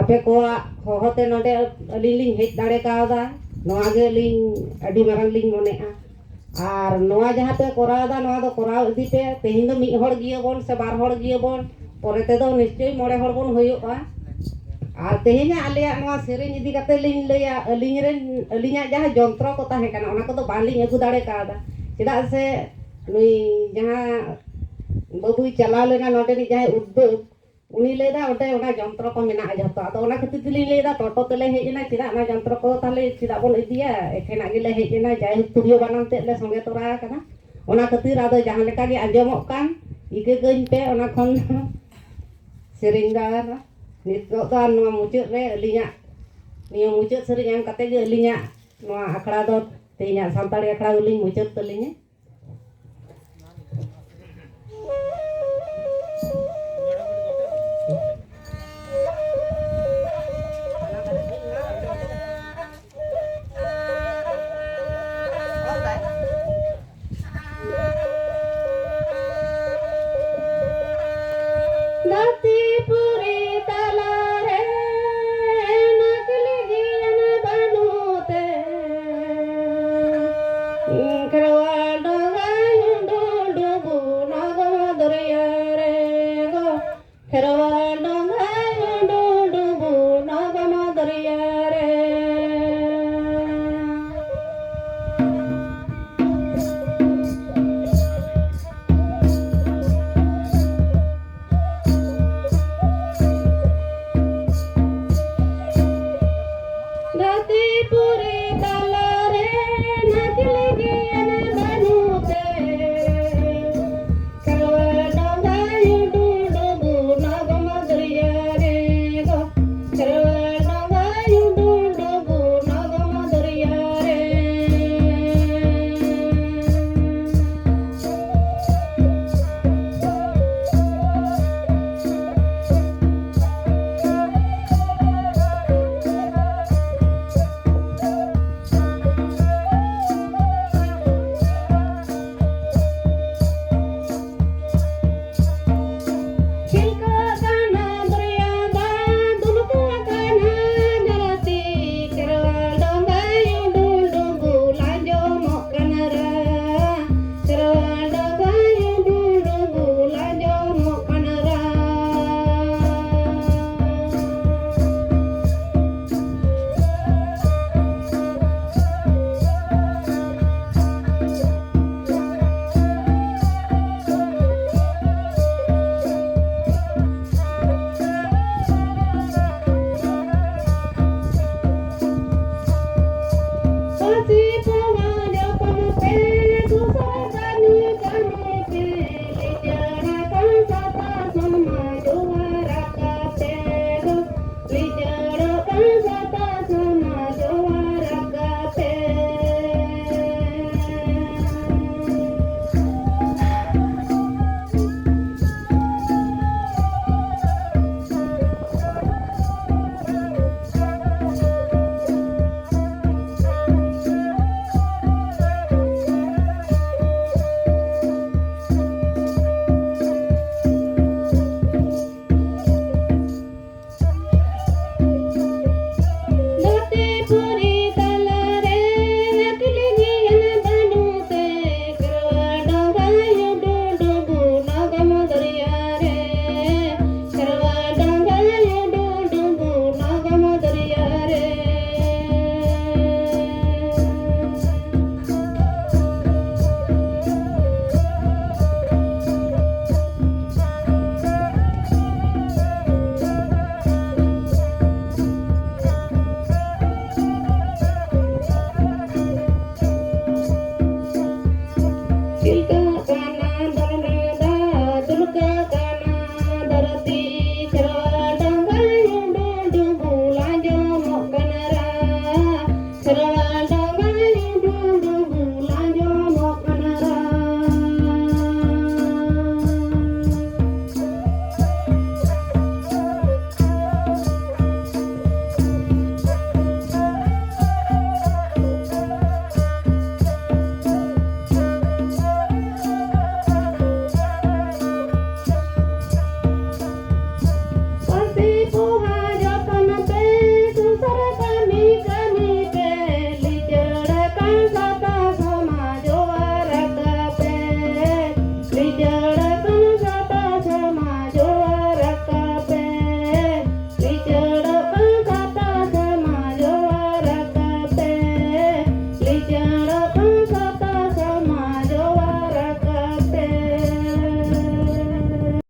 ape ko hohote node aling hej dare kauda noa ge ling adi marang ling monea ar noa jaha pe korauda noa do korau idi pe tehin do mid hor giye bon se bar hor giye bon pore te do nischoi mole hor bon hoyoga ar tehenya aleya noa sereng idi kate ling leya alinya jaha jontro ko tahe kana ona ko do baling agu dare kauda cheda se nui jaha babu chalao lena node ni jaha uddog uni leda ote ona jontro ko mena joto ado ona khati tili leda toto tele hejena chida na jontro ko tale chida bon idiya ekhena gile hejena jai turio banam te le songe tora kana ona khatir ado jahan leka ge anjomok kan ike geun pe ona khon sering da nit do ta no mucuk re alinya niya mucuk sering yang kate ge alinya no akhra do teinya santali akhra uling mucuk telinya